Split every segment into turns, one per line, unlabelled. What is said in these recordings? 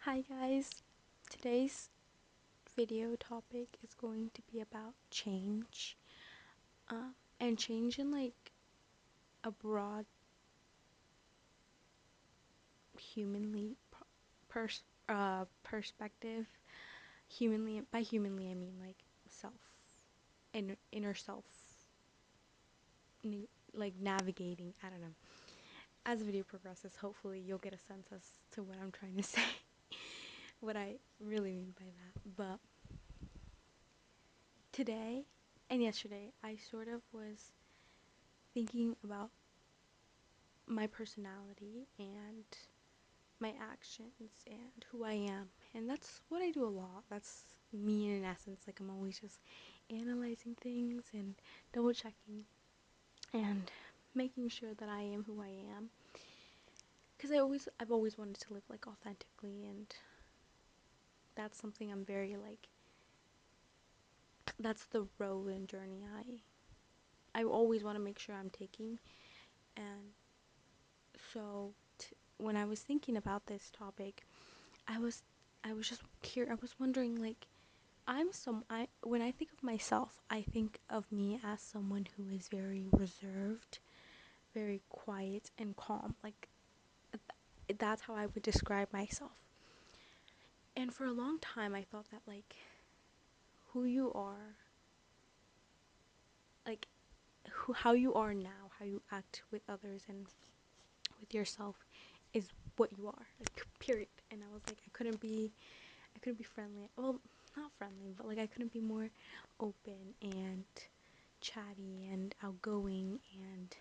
Hi guys, today's video topic is going to be about change, and change in like a broad humanly perspective. Humanly, by humanly I mean like self, inner self, like navigating. I don't know. As the video progresses, hopefully you'll get a sense as to what I'm trying to say, what I really mean by that. But today and yesterday, I sort of was thinking about my personality and my actions and who I am. And that's what I do a lot. That's me in essence. Like, I'm always just analyzing things and double checking and making sure that I am who I am. Because I've always wanted to live like authentically, and that's something I'm very like, that's the road and journey I always want to make sure I'm taking. And so when I was thinking about this topic, I was I was just curious. I was wondering, like, I when I think of myself, I think of me as someone who is very reserved, very quiet and calm. Like, that's how I would describe myself. And for a long time I thought that, like, who you are, like how you are now, how you act with others and with yourself is what you are. Like, period. And I was like, I couldn't be friendly. Well, not friendly, but like I couldn't be more open and chatty and outgoing and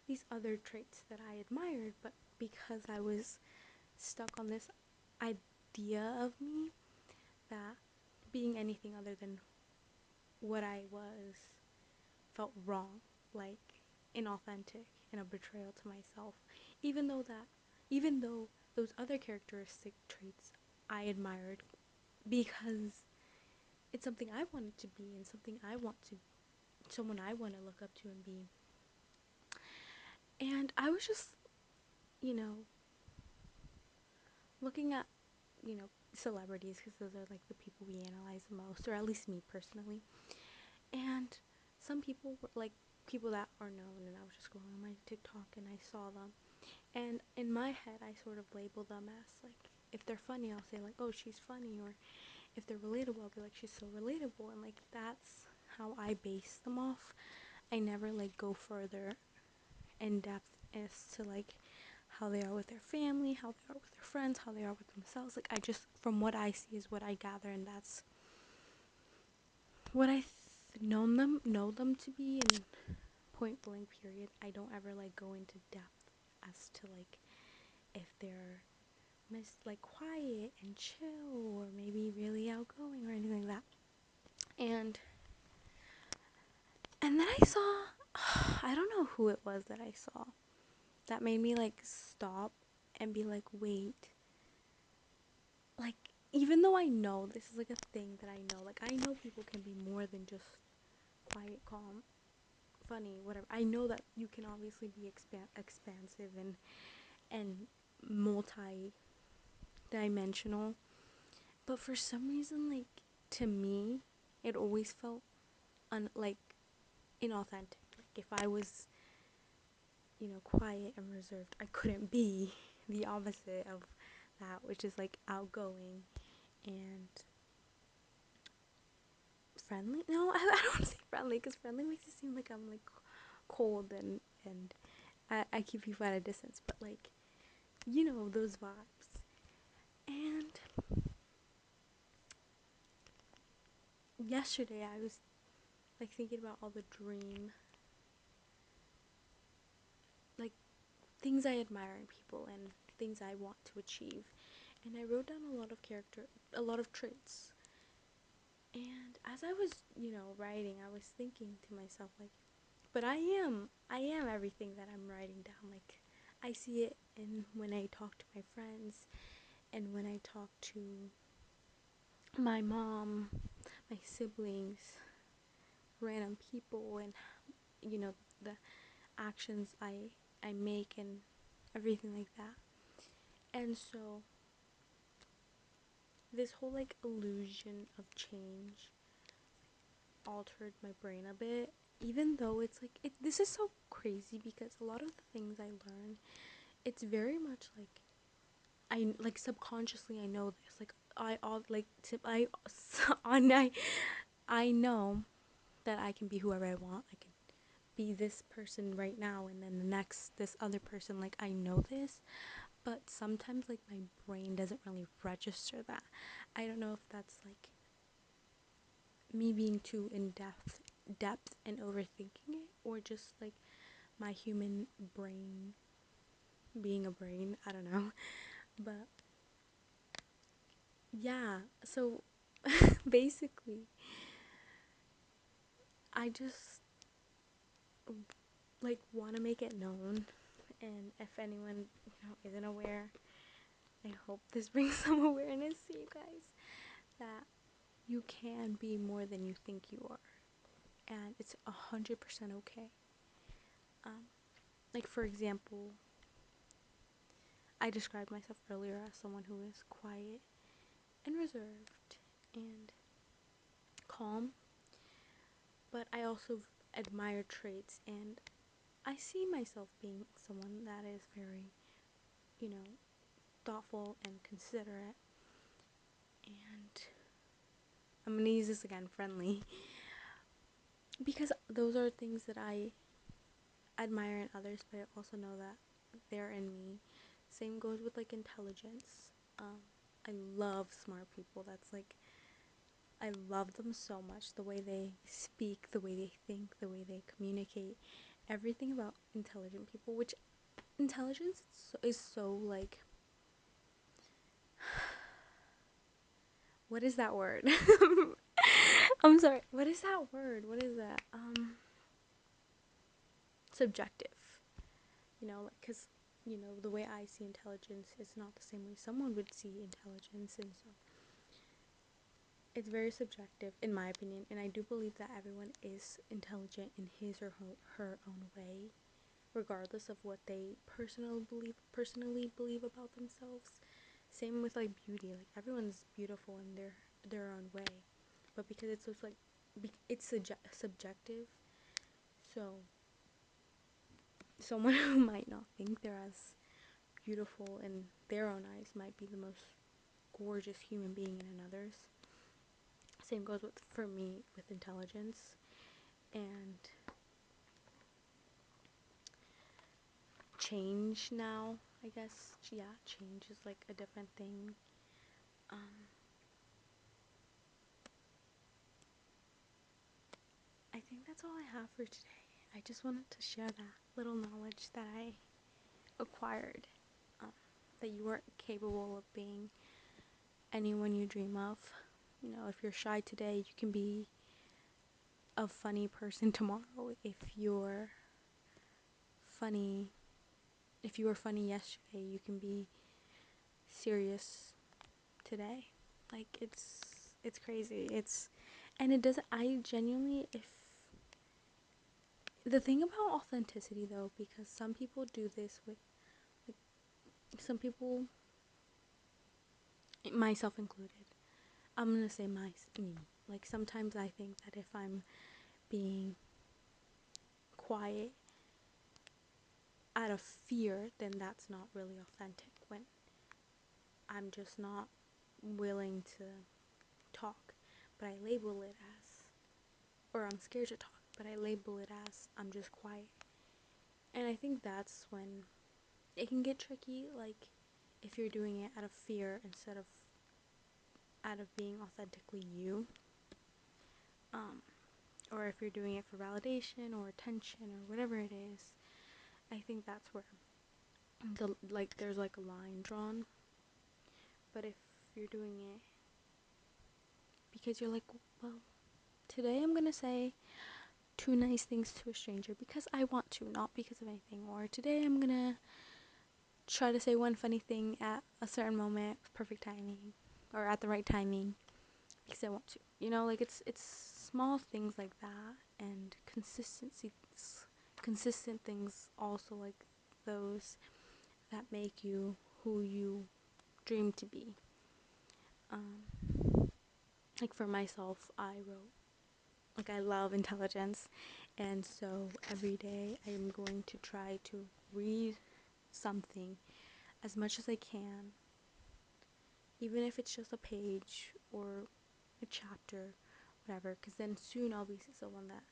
these other traits that I admired, but because I was stuck on this idea of me that being anything other than what I was felt wrong, like inauthentic and a betrayal to myself, even though that even though those other characteristic traits I admired because it's something I wanted to be and something I want to someone I want to look up to and be. And I was just, you know, looking at, celebrities, because those are like the people we analyze the most, or at least me personally. And some people were like people that are known, and I was just scrolling on my TikTok and I saw them. And in my head, I sort of label them as like, if they're funny, I'll say like, oh, she's funny, or if they're relatable, I'll be like, she's so relatable. And like, that's how I base them off. I never like go further in depth as to like how they are with their family, how they are with their friends, how they are with themselves. Like, I just, from what I see is what I gather, and that's what know them to be. And point blank period, I don't ever like go into depth as to like if they're like quiet and chill or maybe really outgoing or anything like that. And then I saw I don't know who it was that I saw that made me like stop and be like, wait, like, even though I know this is like a thing that I know, like, I know people can be more than just quiet, calm, funny, whatever. I know that you can obviously be expansive and multi-dimensional, but for some reason, like, to me, it always felt like inauthentic. Like, if I was, quiet and reserved, I couldn't be the opposite of that, which is like outgoing and friendly. No, I don't say friendly, because friendly makes it seem like I'm like cold and I keep people at a distance, but like, those vibes. And yesterday I was like thinking about all the dream, like, things I admire in people and things I want to achieve, and I wrote down a lot of traits. And as I was, writing, I was thinking to myself, like, but I am everything that I'm writing down. Like, I see it in when I talk to my friends and when I talk to my mom, my siblings, random people, and the actions I make and everything like that. And so this whole like illusion of change altered my brain a bit, even though it's like this is so crazy because a lot of the things I learn, it's very much like I like subconsciously I know this, like I all like I on I know that I can be whoever I want. I can be this person right now and then the next this other person, like I know this, but sometimes like my brain doesn't really register that. I don't know if that's like me being too in depth and overthinking it, or just like my human brain being a brain. I don't know. But yeah, so basically I just like want to make it known, and if anyone, isn't aware, I hope this brings some awareness to you guys that you can be more than you think you are, and it's 100% okay. Um, like for example, I described myself earlier as someone who is quiet and reserved and calm, but I also admire traits, and I see myself being someone that is very, you know, thoughtful and considerate, and I'm gonna use this again, friendly, because those are things that I admire in others, but I also know that they're in me. Same goes with like intelligence. I love smart people. That's like, I love them so much. The way they speak, the way they think, the way they communicate, everything about intelligent people, which intelligence is so like, what is that word? I'm sorry. What is that word? What is that? Subjective. Like, because, the way I see intelligence is not the same way someone would see intelligence. And so it's very subjective, in my opinion. And I do believe that everyone is intelligent in his or her own way, regardless of what they personally believe about themselves. Same with like beauty. Like everyone's beautiful in their own way, but because it's just like it's subjective, so someone who might not think they're as beautiful in their own eyes might be the most gorgeous human being in another's. Same goes with for me with intelligence. And change now, I guess. Yeah, change is like a different thing. um I think that's all I have for today. I just wanted to share that little knowledge that I acquired, um, that you are capable of being anyone you dream of. If you're shy today, you can be a funny person tomorrow. Funny if you were funny yesterday, you can be serious today. Like it's crazy. And it doesn't, I genuinely, if the thing about authenticity though, because some people do this with, like, some people, myself included, I'm gonna say me. Like sometimes I think that if I'm being quiet out of fear, then that's not really authentic. When I'm just not willing to talk, but I label it as, or I'm scared to talk, but I label it as I'm just quiet. And I think that's when it can get tricky, like if you're doing it out of fear instead of out of being authentically you. Um, or if you're doing it for validation or attention or whatever it is, I think that's where there's like a line drawn. But if you're doing it because you're like, well, today I'm gonna say two nice things to a stranger because I want to, not because of anything, or today I'm gonna try to say one funny thing at a certain moment, perfect timing, or at the right timing because I want to. Like it's small things like that, and consistent things also, like those that make you who you dream to be. like for myself, I wrote, like, I love intelligence, and so every day I am going to try to read something as much as I can, even if it's just a page or a chapter, whatever, because then soon I'll be someone that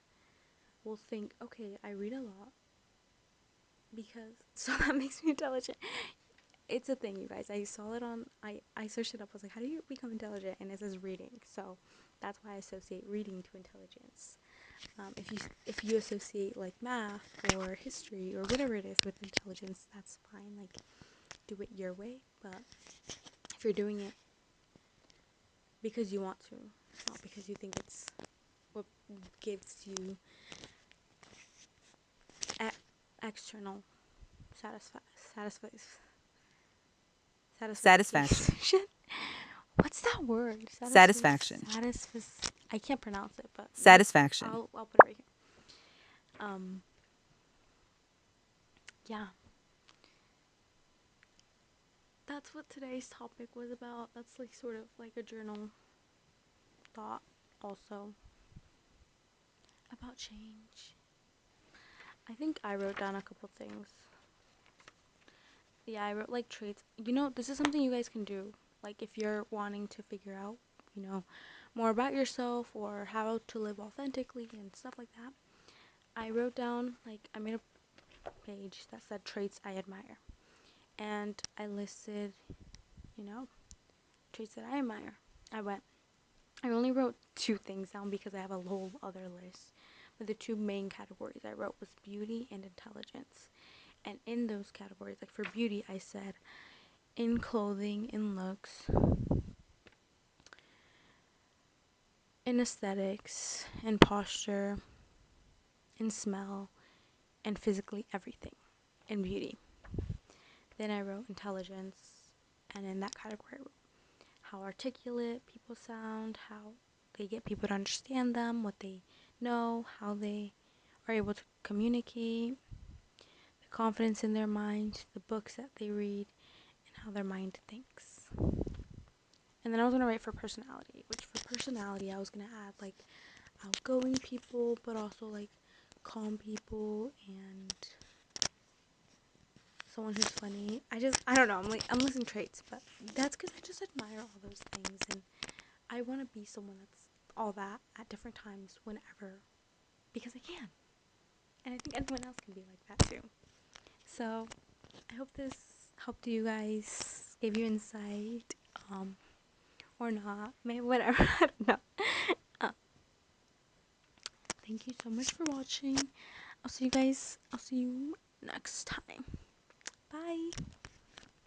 will think, okay, I read a lot because so that makes me intelligent. It's a thing, you guys. I saw it on, I searched it up. I was like, how do you become intelligent? And it says reading. So that's why I associate reading to intelligence. If you associate like math or history or whatever it is with intelligence, that's fine. Like, do it your way. But if you're doing it because you want to, not because you think it's what gives you external satisfa- satisfies
Satisfaction.
satisfaction. What's that word?
Satisfaction.
I can't pronounce it, but
Satisfaction.
I'll put it right here. Yeah. That's what today's topic was about. That's like sort of like a journal thought also about change. I think I wrote down a couple things. Yeah, I wrote like traits. This is something you guys can do. Like if you're wanting to figure out, more about yourself or how to live authentically and stuff like that. I wrote down, like, I made a page that said traits I admire. And I listed, traits that I admire. I only wrote 2 things down because I have a whole other list. But the 2 main categories I wrote was beauty and intelligence. And in those categories, like for beauty, I said in clothing, in looks, in aesthetics, in posture, in smell, and physically everything in beauty. Then I wrote intelligence, and in that category, I wrote how articulate people sound, how they get people to understand them, what they know, how they are able to communicate, the confidence in their mind, the books that they read, and how their mind thinks. And then I was going to write for personality, which for personality I was going to add like outgoing people, but also like calm people and someone who's funny. I don't know, I'm listing traits, but that's because I just admire all those things, and I want to be someone that's all that at different times whenever, because I can. And I think everyone else can be like that too. So I hope this helped you guys, gave you insight, or not, maybe whatever. I don't know. Uh, thank you so much for watching. I'll see you next time. Bye.